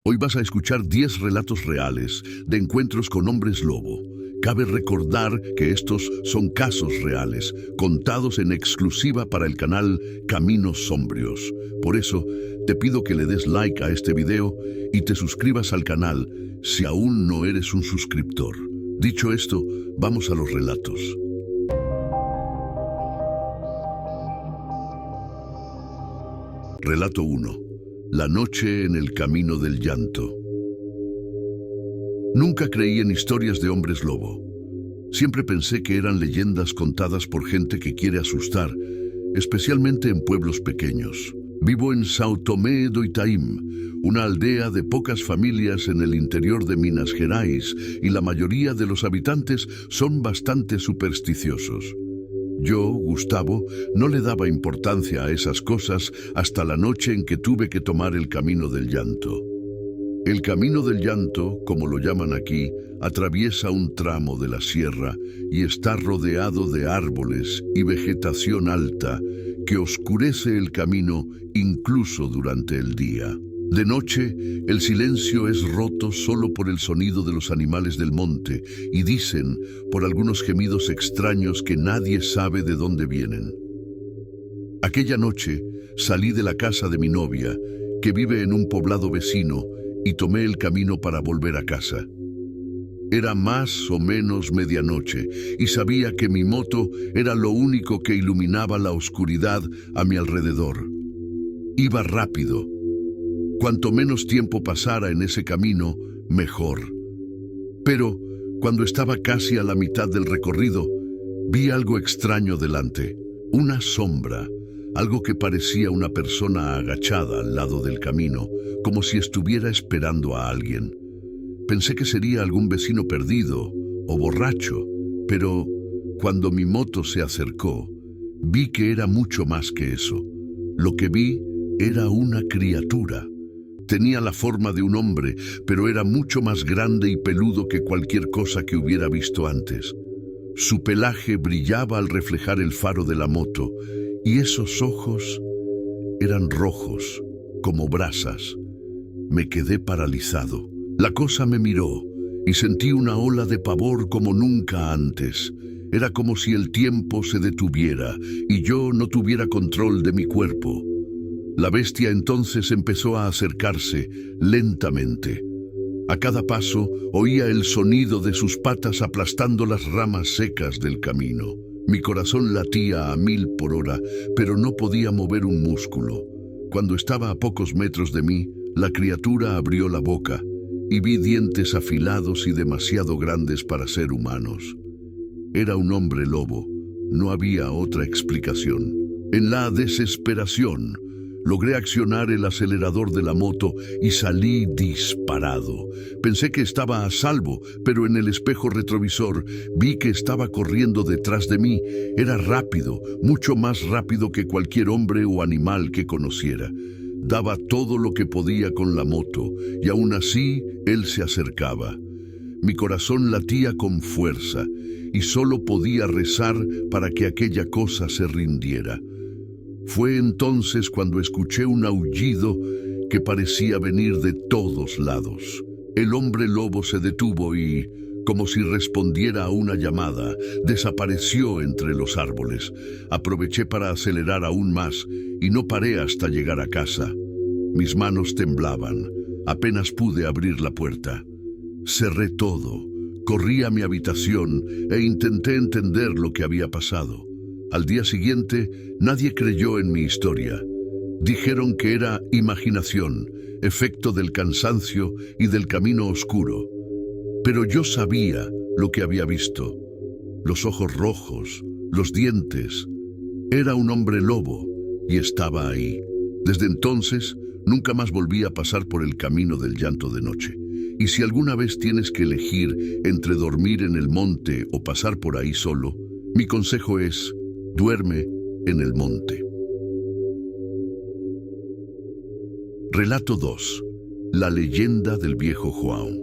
Hoy vas a escuchar 10 relatos reales de encuentros con hombres lobo. Cabe recordar que estos son casos reales, contados en exclusiva para el canal Caminos Sombrios. Por eso, te pido que le des like a este video y te suscribas al canal si aún no eres un suscriptor. Dicho esto, vamos a los relatos. Relato 1. La noche en el camino del llanto. Nunca creí en historias de hombres lobo. Siempre pensé que eran leyendas contadas por gente que quiere asustar, especialmente en pueblos pequeños. Vivo en São Tomé do Itaim, una aldea de pocas familias en el interior de Minas Gerais, y la mayoría de los habitantes son bastante supersticiosos. Yo, Gustavo, no le daba importancia a esas cosas hasta la noche en que tuve que tomar el camino del llanto. El camino del llanto, como lo llaman aquí, atraviesa un tramo de la sierra y está rodeado de árboles y vegetación alta que oscurece el camino incluso durante el día. De noche, el silencio es roto solo por el sonido de los animales del monte y dicen, por algunos gemidos extraños que nadie sabe de dónde vienen. Aquella noche, salí de la casa de mi novia, que vive en un poblado vecino, y tomé el camino para volver a casa. Era más o menos medianoche y sabía que mi moto era lo único que iluminaba la oscuridad a mi alrededor. Iba rápido. Cuanto menos tiempo pasara en ese camino, mejor. Pero, cuando estaba casi a la mitad del recorrido, vi algo extraño delante. Una sombra, algo que parecía una persona agachada al lado del camino, como si estuviera esperando a alguien. Pensé que sería algún vecino perdido o borracho, pero cuando mi moto se acercó, vi que era mucho más que eso. Lo que vi era una criatura. Tenía la forma de un hombre, pero era mucho más grande y peludo que cualquier cosa que hubiera visto antes. Su pelaje brillaba al reflejar el faro de la moto, y esos ojos eran rojos, como brasas. Me quedé paralizado. La cosa me miró, y sentí una ola de pavor como nunca antes. Era como si el tiempo se detuviera, y yo no tuviera control de mi cuerpo. La bestia entonces empezó a acercarse lentamente. A cada paso oía el sonido de sus patas aplastando las ramas secas del camino. Mi corazón latía a 1000 por hora, pero no podía mover un músculo. Cuando estaba a pocos metros de mí, la criatura abrió la boca y vi dientes afilados y demasiado grandes para ser humanos. Era un hombre lobo. No había otra explicación. En la desesperación, logré accionar el acelerador de la moto y salí disparado. Pensé que estaba a salvo, pero en el espejo retrovisor vi que estaba corriendo detrás de mí. Era rápido, mucho más rápido que cualquier hombre o animal que conociera. Daba todo lo que podía con la moto, y aún así él se acercaba. Mi corazón latía con fuerza, y solo podía rezar para que aquella cosa se rindiera. Fue entonces cuando escuché un aullido que parecía venir de todos lados. El hombre lobo se detuvo y, como si respondiera a una llamada, desapareció entre los árboles. Aproveché para acelerar aún más y no paré hasta llegar a casa. Mis manos temblaban. Apenas pude abrir la puerta. Cerré todo, corrí a mi habitación e intenté entender lo que había pasado. Al día siguiente, nadie creyó en mi historia. Dijeron que era imaginación, efecto del cansancio y del camino oscuro. Pero yo sabía lo que había visto. Los ojos rojos, los dientes. Era un hombre lobo y estaba ahí. Desde entonces, nunca más volví a pasar por el camino del llanto de noche. Y si alguna vez tienes que elegir entre dormir en el monte o pasar por ahí solo, mi consejo es: duerme en el monte. Relato 2. La leyenda del viejo João.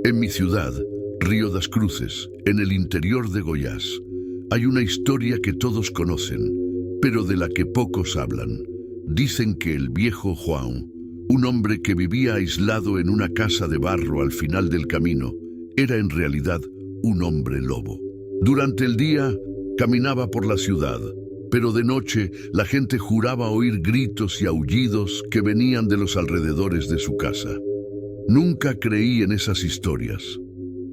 En mi ciudad, Río das Cruzes, en el interior de Goiás, hay una historia que todos conocen, pero de la que pocos hablan. Dicen que el viejo João, Un hombre que vivía aislado en una casa de barro al final del camino era en realidad un hombre lobo. Durante el día caminaba por la ciudad, pero de noche la gente juraba oír gritos y aullidos que venían de los alrededores de su casa. Nunca creí en esas historias,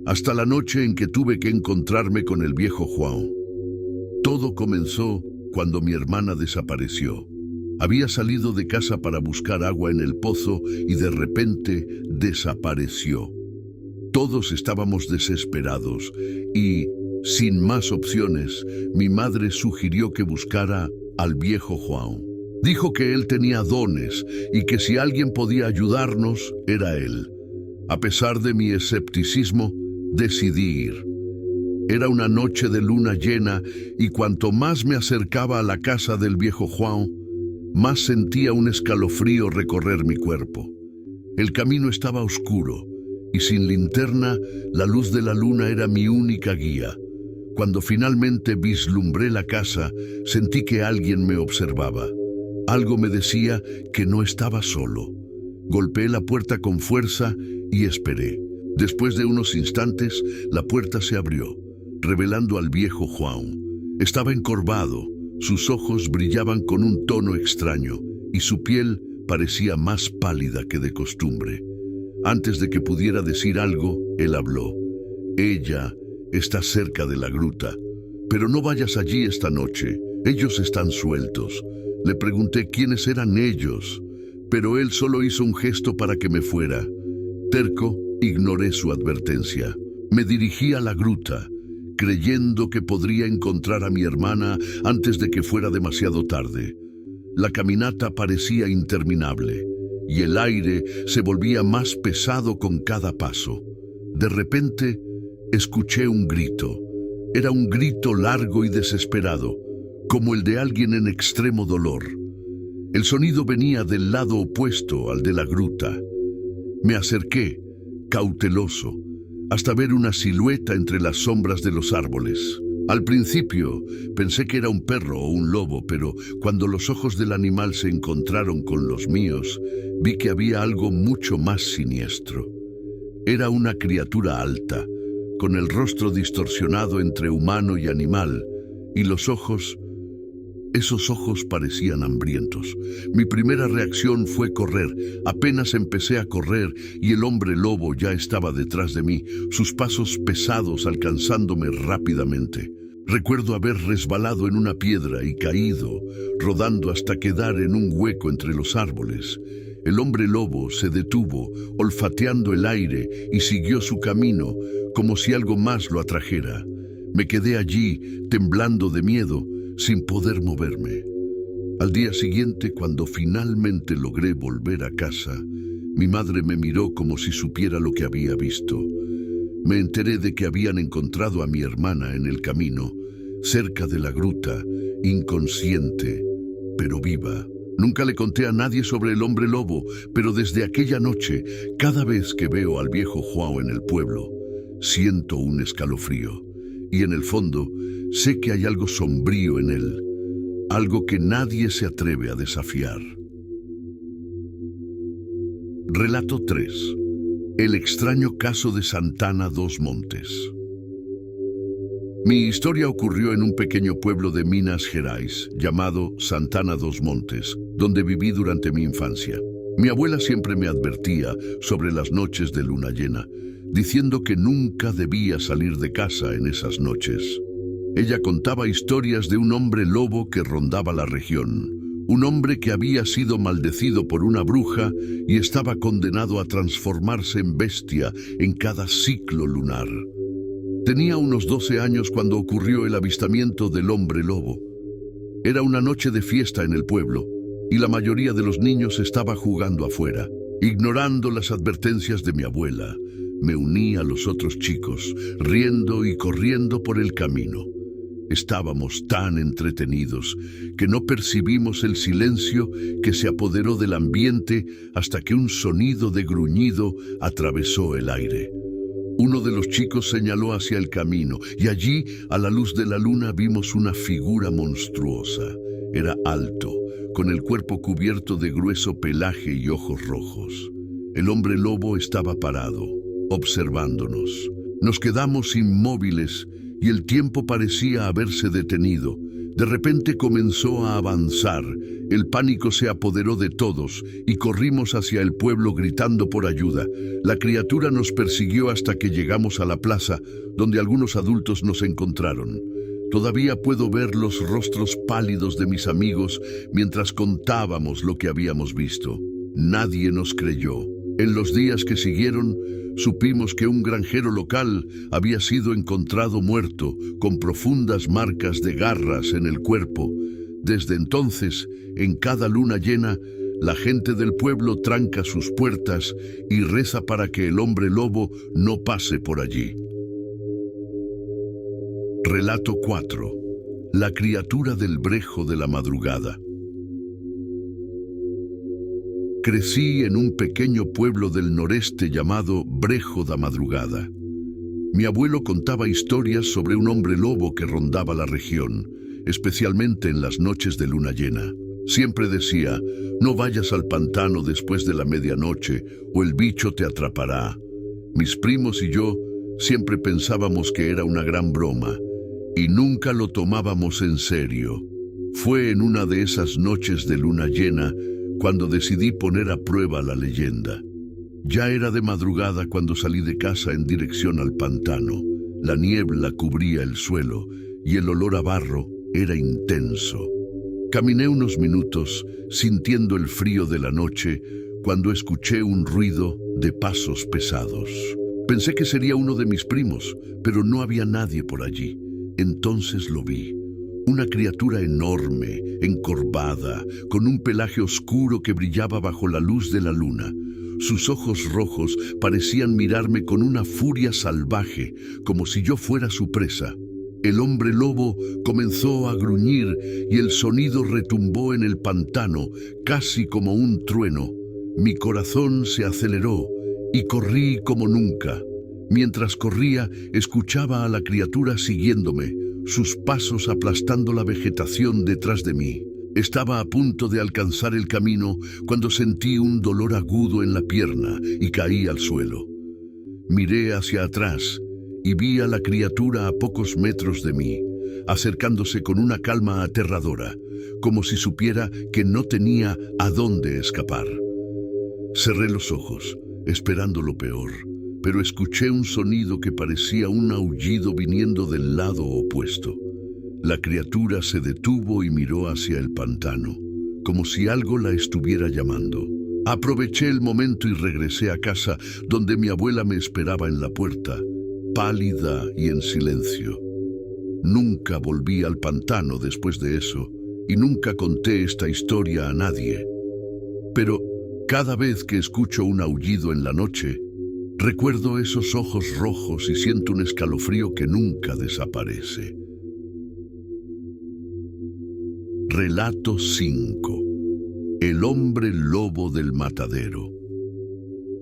hasta la noche en que tuve que encontrarme con el viejo Juan. Todo comenzó cuando mi hermana desapareció. Había salido de casa para buscar agua en el pozo y de repente desapareció. Todos estábamos desesperados y, sin más opciones, mi madre sugirió que buscara al viejo Juan. Dijo que él tenía dones y que si alguien podía ayudarnos, era él. A pesar de mi escepticismo, decidí ir. Era una noche de luna llena y cuanto más me acercaba a la casa del viejo Juan, más sentía un escalofrío recorrer mi cuerpo. El camino estaba oscuro y sin linterna, la luz de la luna era mi única guía. Cuando finalmente vislumbré la casa, sentí que alguien me observaba. Algo me decía que no estaba solo. Golpeé la puerta con fuerza y esperé. Después de unos instantes, la puerta se abrió, revelando al viejo Juan. Estaba encorvado, sus ojos brillaban con un tono extraño y su piel parecía más pálida que de costumbre. Antes de que pudiera decir algo, él habló. Ella está cerca de la gruta, pero no vayas allí esta noche. Ellos están sueltos. Le pregunté quiénes eran ellos, pero él solo hizo un gesto para que me fuera. Terco, ignoré su advertencia. Me dirigí a la gruta, creyendo que podría encontrar a mi hermana antes de que fuera demasiado tarde. La caminata parecía interminable y el aire se volvía más pesado con cada paso. De repente, escuché un grito. Era un grito largo y desesperado, como el de alguien en extremo dolor. El sonido venía del lado opuesto al de la gruta. Me acerqué, cauteloso, hasta ver una silueta entre las sombras de los árboles. Al principio pensé que era un perro o un lobo, pero cuando los ojos del animal se encontraron con los míos, vi que había algo mucho más siniestro. Era una criatura alta, con el rostro distorsionado entre humano y animal, y los ojos, esos ojos parecían hambrientos. Mi primera reacción fue correr. Apenas empecé a correr y el hombre lobo ya estaba detrás de mí, sus pasos pesados alcanzándome rápidamente. Recuerdo haber resbalado en una piedra y caído, rodando hasta quedar en un hueco entre los árboles. El hombre lobo se detuvo, olfateando el aire, y siguió su camino, como si algo más lo atrajera. Me quedé allí, temblando de miedo, sin poder moverme. Al día siguiente, cuando finalmente logré volver a casa, mi madre me miró como si supiera lo que había visto. Me enteré de que habían encontrado a mi hermana en el camino, cerca de la gruta, inconsciente, pero viva. Nunca le conté a nadie sobre el hombre lobo, pero desde aquella noche, cada vez que veo al viejo Juan en el pueblo, siento un escalofrío. Y en el fondo, sé que hay algo sombrío en él, algo que nadie se atreve a desafiar. Relato 3. El extraño caso de Santana dos Montes. Mi historia ocurrió en un pequeño pueblo de Minas Gerais, llamado Santana dos Montes, donde viví durante mi infancia. Mi abuela siempre me advertía sobre las noches de luna llena, diciendo que nunca debía salir de casa en esas noches. Ella contaba historias de un hombre lobo que rondaba la región, un hombre que había sido maldecido por una bruja y estaba condenado a transformarse en bestia en cada ciclo lunar. Tenía unos 12 años cuando ocurrió el avistamiento del hombre lobo. Era una noche de fiesta en el pueblo y la mayoría de los niños estaba jugando afuera. Ignorando las advertencias de mi abuela, me uní a los otros chicos, riendo y corriendo por el camino. Estábamos tan entretenidos que no percibimos el silencio que se apoderó del ambiente hasta que un sonido de gruñido atravesó el aire. Uno de los chicos señaló hacia el camino y allí, a la luz de la luna, vimos una figura monstruosa. Era alto, con el cuerpo cubierto de grueso pelaje y ojos rojos. El hombre lobo estaba parado, observándonos. Nos quedamos inmóviles y el tiempo parecía haberse detenido. De repente comenzó a avanzar. El pánico se apoderó de todos y corrimos hacia el pueblo gritando por ayuda. La criatura nos persiguió hasta que llegamos a la plaza, donde algunos adultos nos encontraron. Todavía puedo ver los rostros pálidos de mis amigos mientras contábamos lo que habíamos visto. Nadie nos creyó. En los días que siguieron, supimos que un granjero local había sido encontrado muerto, con profundas marcas de garras en el cuerpo. Desde entonces, en cada luna llena, la gente del pueblo tranca sus puertas y reza para que el hombre lobo no pase por allí. Relato 4. La criatura del brejo de la madrugada. Crecí en un pequeño pueblo del noreste llamado Brejo da Madrugada. Mi abuelo contaba historias sobre un hombre lobo que rondaba la región, especialmente en las noches de luna llena. Siempre decía, no vayas al pantano después de la medianoche o el bicho te atrapará. Mis primos y yo siempre pensábamos que era una gran broma y nunca lo tomábamos en serio. Fue en una de esas noches de luna llena cuando decidí poner a prueba la leyenda. Ya era de madrugada cuando salí de casa en dirección al pantano. La niebla cubría el suelo y el olor a barro era intenso. Caminé unos minutos, sintiendo el frío de la noche, cuando escuché un ruido de pasos pesados. Pensé que sería uno de mis primos, pero no había nadie por allí. Entonces lo vi. Una criatura enorme, encorvada, con un pelaje oscuro que brillaba bajo la luz de la luna. Sus ojos rojos parecían mirarme con una furia salvaje, como si yo fuera su presa. El hombre lobo comenzó a gruñir y el sonido retumbó en el pantano, casi como un trueno. Mi corazón se aceleró y corrí como nunca. Mientras corría, escuchaba a la criatura siguiéndome, sus pasos aplastando la vegetación detrás de mí. Estaba a punto de alcanzar el camino cuando sentí un dolor agudo en la pierna y caí al suelo. Miré hacia atrás y vi a la criatura a pocos metros de mí, acercándose con una calma aterradora, como si supiera que no tenía a dónde escapar. Cerré los ojos, esperando lo peor, pero escuché un sonido que parecía un aullido viniendo del lado opuesto. La criatura se detuvo y miró hacia el pantano, como si algo la estuviera llamando. Aproveché el momento y regresé a casa, donde mi abuela me esperaba en la puerta, pálida y en silencio. Nunca volví al pantano después de eso, y nunca conté esta historia a nadie. Pero cada vez que escucho un aullido en la noche, recuerdo esos ojos rojos y siento un escalofrío que nunca desaparece. Relato 5. El hombre lobo del matadero.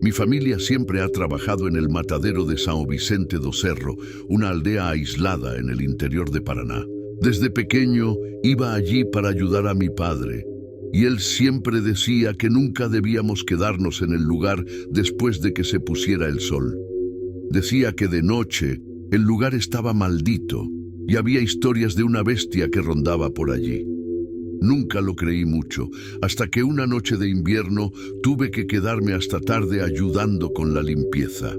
Mi familia siempre ha trabajado en el matadero de São Vicente do Cerro, una aldea aislada en el interior de Paraná. Desde pequeño iba allí para ayudar a mi padre, y él siempre decía que nunca debíamos quedarnos en el lugar después de que se pusiera el sol. Decía que de noche el lugar estaba maldito y había historias de una bestia que rondaba por allí. Nunca lo creí mucho, hasta que una noche de invierno tuve que quedarme hasta tarde ayudando con la limpieza.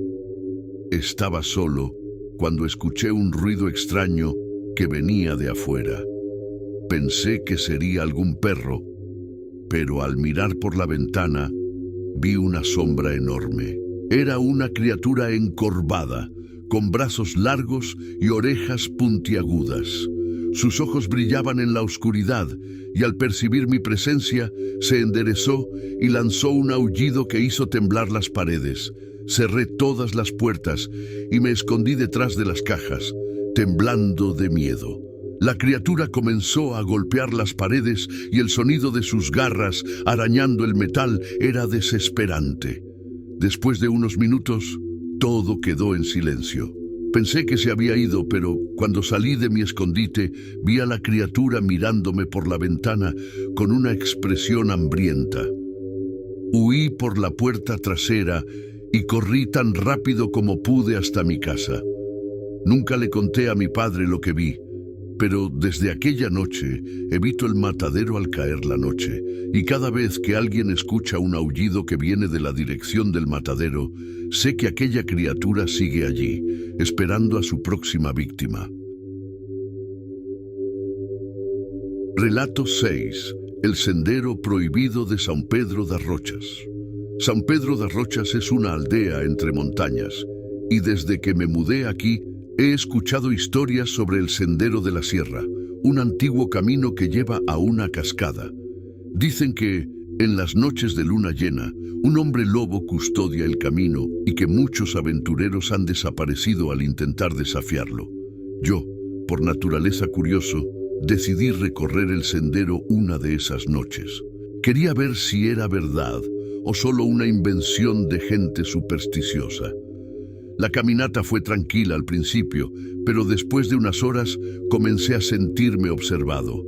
Estaba solo cuando escuché un ruido extraño que venía de afuera. Pensé que sería algún perro, pero al mirar por la ventana vi una sombra enorme. Era una criatura encorvada, con brazos largos y orejas puntiagudas. Sus ojos brillaban en la oscuridad y al percibir mi presencia se enderezó y lanzó un aullido que hizo temblar las paredes. Cerré todas las puertas y me escondí detrás de las cajas, temblando de miedo. La criatura comenzó a golpear las paredes y el sonido de sus garras arañando el metal era desesperante. Después de unos minutos, todo quedó en silencio. Pensé que se había ido, pero cuando salí de mi escondite, vi a la criatura mirándome por la ventana con una expresión hambrienta. Huí por la puerta trasera y corrí tan rápido como pude hasta mi casa. Nunca le conté a mi padre lo que vi, pero desde aquella noche evito el matadero al caer la noche, y cada vez que alguien escucha un aullido que viene de la dirección del matadero, sé que aquella criatura sigue allí, esperando a su próxima víctima. Relato 6. El sendero prohibido de São Pedro das Rochas. São Pedro das Rochas es una aldea entre montañas, y desde que me mudé aquí, he escuchado historias sobre el Sendero de la Sierra, un antiguo camino que lleva a una cascada. Dicen que, en las noches de luna llena, un hombre lobo custodia el camino y que muchos aventureros han desaparecido al intentar desafiarlo. Yo, por naturaleza curioso, decidí recorrer el sendero una de esas noches. Quería ver si era verdad o solo una invención de gente supersticiosa. La caminata fue tranquila al principio, pero después de unas horas comencé a sentirme observado.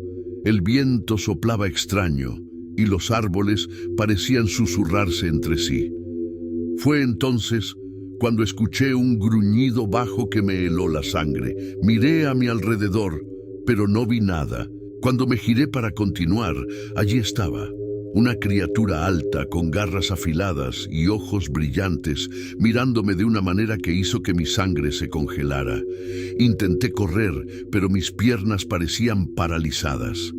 El viento soplaba extraño y los árboles parecían susurrarse entre sí. Fue entonces cuando escuché un gruñido bajo que me heló la sangre. Miré a mi alrededor, pero no vi nada. Cuando me giré para continuar, allí estaba. Una criatura alta, con garras afiladas y ojos brillantes, mirándome de una manera que hizo que mi sangre se congelara. Intenté correr, pero mis piernas parecían paralizadas.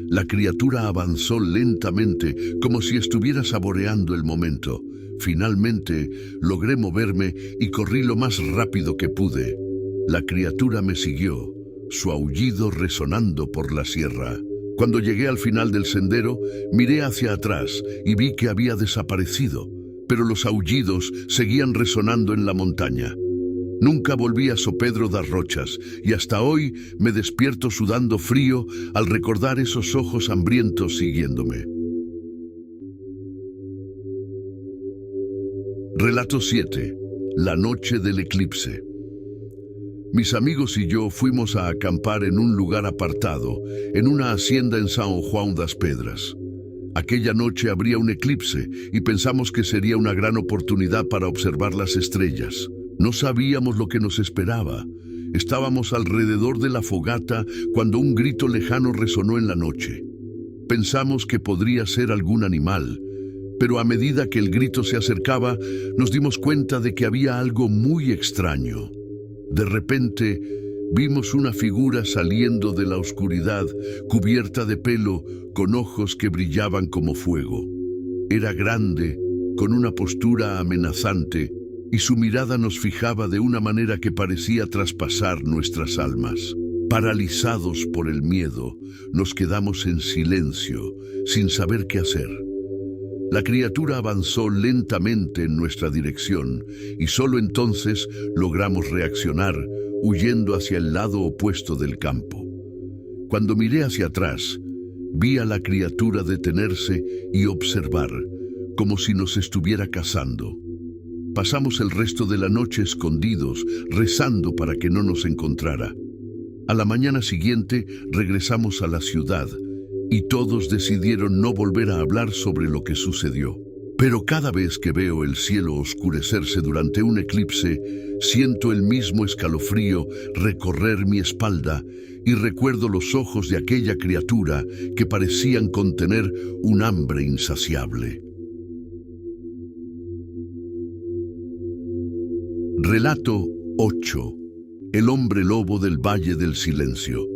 La criatura avanzó lentamente, como si estuviera saboreando el momento. Finalmente, logré moverme y corrí lo más rápido que pude. La criatura me siguió, su aullido resonando por la sierra. Cuando llegué al final del sendero, miré hacia atrás y vi que había desaparecido, pero los aullidos seguían resonando en la montaña. Nunca volví a São Pedro das Rochas y hasta hoy me despierto sudando frío al recordar esos ojos hambrientos siguiéndome. Relato 7. La noche del eclipse. Mis amigos y yo fuimos a acampar en un lugar apartado, en una hacienda en São João das Pedras. Aquella noche habría un eclipse y pensamos que sería una gran oportunidad para observar las estrellas. No sabíamos lo que nos esperaba. Estábamos alrededor de la fogata cuando un grito lejano resonó en la noche. Pensamos que podría ser algún animal, pero a medida que el grito se acercaba, nos dimos cuenta de que había algo muy extraño. De repente, vimos una figura saliendo de la oscuridad, cubierta de pelo, con ojos que brillaban como fuego. Era grande, con una postura amenazante, y su mirada nos fijaba de una manera que parecía traspasar nuestras almas. Paralizados por el miedo, nos quedamos en silencio, sin saber qué hacer. La criatura avanzó lentamente en nuestra dirección y solo entonces logramos reaccionar, huyendo hacia el lado opuesto del campo. Cuando miré hacia atrás, vi a la criatura detenerse y observar, como si nos estuviera cazando. Pasamos el resto de la noche escondidos, rezando para que no nos encontrara. A la mañana siguiente regresamos a la ciudad, y todos decidieron no volver a hablar sobre lo que sucedió. Pero cada vez que veo el cielo oscurecerse durante un eclipse, siento el mismo escalofrío recorrer mi espalda y recuerdo los ojos de aquella criatura que parecían contener un hambre insaciable. Relato 8. El hombre lobo del Valle del Silencio.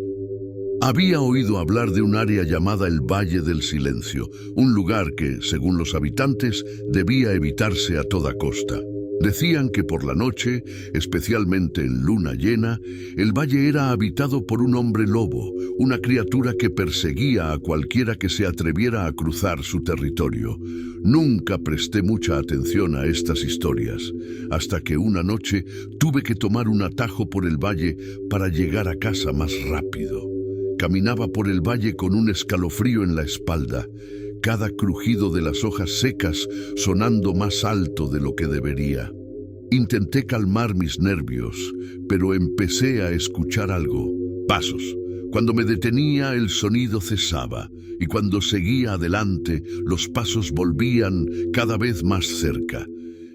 Había oído hablar de un área llamada el Valle del Silencio, un lugar que, según los habitantes, debía evitarse a toda costa. Decían que por la noche, especialmente en luna llena, el valle era habitado por un hombre lobo, una criatura que perseguía a cualquiera que se atreviera a cruzar su territorio. Nunca presté mucha atención a estas historias, hasta que una noche tuve que tomar un atajo por el valle para llegar a casa más rápido. Caminaba por el valle con un escalofrío en la espalda, cada crujido de las hojas secas sonando más alto de lo que debería. Intenté calmar mis nervios, pero empecé a escuchar algo. Pasos. Cuando me detenía, el sonido cesaba, y cuando seguía adelante, los pasos volvían cada vez más cerca.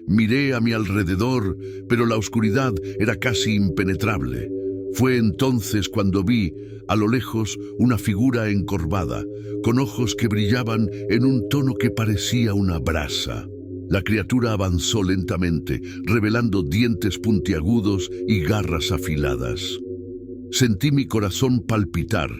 Miré a mi alrededor, pero la oscuridad era casi impenetrable. Fue entonces cuando vi, a lo lejos, una figura encorvada, con ojos que brillaban en un tono que parecía una brasa. La criatura avanzó lentamente, revelando dientes puntiagudos y garras afiladas. Sentí mi corazón palpitar,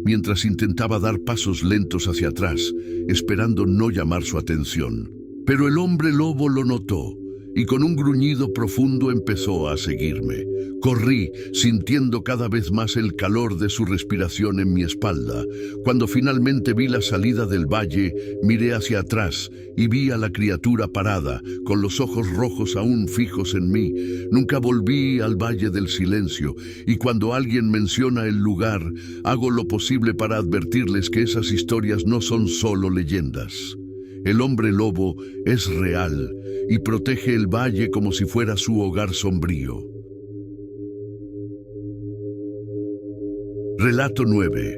mientras intentaba dar pasos lentos hacia atrás, esperando no llamar su atención. Pero el hombre lobo lo notó, y con un gruñido profundo empezó a seguirme. Corrí, sintiendo cada vez más el calor de su respiración en mi espalda. Cuando finalmente vi la salida del valle, miré hacia atrás y vi a la criatura parada, con los ojos rojos aún fijos en mí. Nunca volví al Valle del Silencio, y cuando alguien menciona el lugar, hago lo posible para advertirles que esas historias no son solo leyendas. El hombre lobo es real y protege el valle como si fuera su hogar sombrío. Relato 9.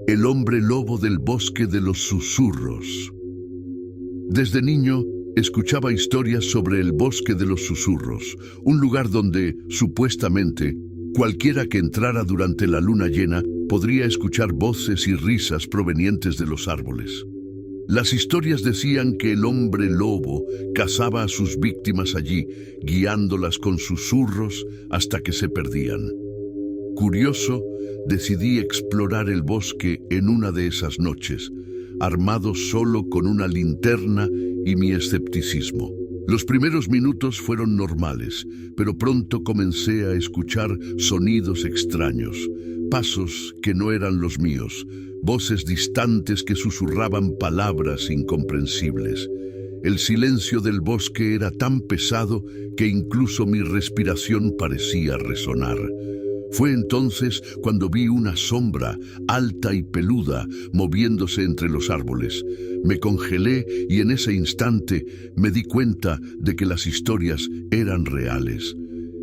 El hombre lobo del bosque de los susurros. Desde niño, escuchaba historias sobre el bosque de los susurros, un lugar donde, supuestamente, cualquiera que entrara durante la luna llena podría escuchar voces y risas provenientes de los árboles. Las historias decían que el hombre lobo cazaba a sus víctimas allí, guiándolas con susurros hasta que se perdían. Curioso, decidí explorar el bosque en una de esas noches, armado solo con una linterna y mi escepticismo. Los primeros minutos fueron normales, pero pronto comencé a escuchar sonidos extraños, pasos que no eran los míos, voces distantes que susurraban palabras incomprensibles. El silencio del bosque era tan pesado que incluso mi respiración parecía resonar. Fue entonces cuando vi una sombra alta y peluda moviéndose entre los árboles. Me congelé y en ese instante me di cuenta de que las historias eran reales.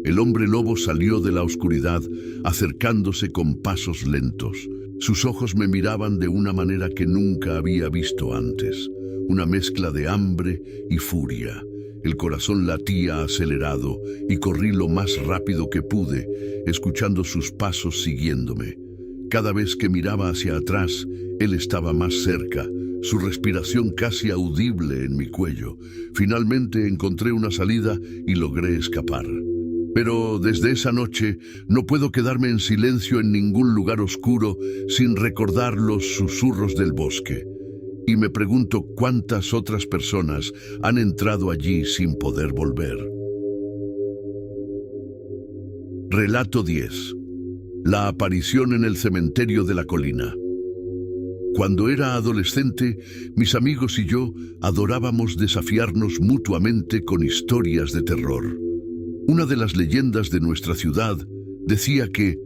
El hombre lobo salió de la oscuridad, acercándose con pasos lentos. Sus ojos me miraban de una manera que nunca había visto antes, una mezcla de hambre y furia. El corazón latía acelerado y corrí lo más rápido que pude, escuchando sus pasos siguiéndome. Cada vez que miraba hacia atrás, él estaba más cerca, su respiración casi audible en mi cuello. Finalmente encontré una salida y logré escapar. Pero desde esa noche no puedo quedarme en silencio en ningún lugar oscuro sin recordar los susurros del bosque. Y me pregunto cuántas otras personas han entrado allí sin poder volver. Relato 10. La aparición en el cementerio de la colina. Cuando era adolescente, mis amigos y yo adorábamos desafiarnos mutuamente con historias de terror. Una de las leyendas de nuestra ciudad decía que,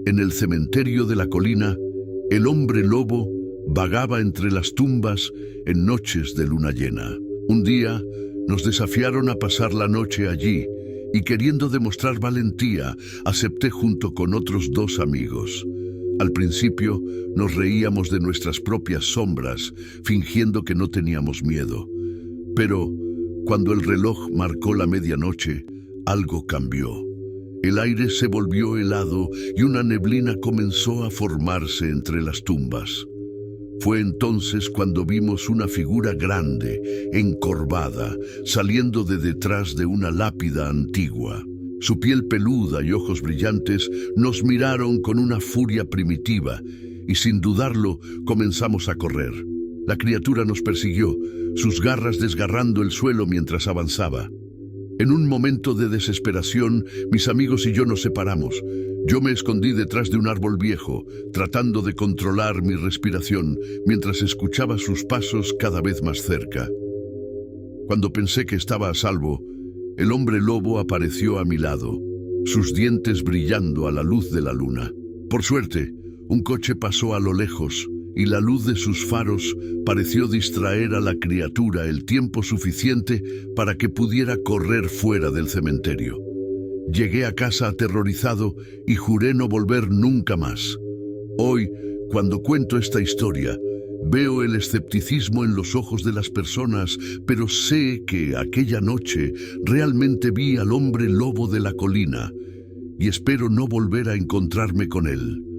en el cementerio de la colina, el hombre lobo vagaba entre las tumbas en noches de luna llena. Un día nos desafiaron a pasar la noche allí y, queriendo demostrar valentía, acepté junto con otros 2 amigos. Al principio nos reíamos de nuestras propias sombras, fingiendo que no teníamos miedo. Pero cuando el reloj marcó la medianoche, algo cambió. El aire se volvió helado y una neblina comenzó a formarse entre las tumbas. Fue entonces cuando vimos una figura grande, encorvada, saliendo de detrás de una lápida antigua. Su piel peluda y ojos brillantes nos miraron con una furia primitiva y sin dudarlo comenzamos a correr. La criatura nos persiguió, sus garras desgarrando el suelo mientras avanzaba. En un momento de desesperación, mis amigos y yo nos separamos. Yo me escondí detrás de un árbol viejo, tratando de controlar mi respiración, mientras escuchaba sus pasos cada vez más cerca. Cuando pensé que estaba a salvo, el hombre lobo apareció a mi lado, sus dientes brillando a la luz de la luna. Por suerte, un coche pasó a lo lejos, y la luz de sus faros pareció distraer a la criatura el tiempo suficiente para que pudiera correr fuera del cementerio. Llegué a casa aterrorizado y juré no volver nunca más. Hoy, cuando cuento esta historia, veo el escepticismo en los ojos de las personas, pero sé que aquella noche realmente vi al hombre lobo de la colina y espero no volver a encontrarme con él.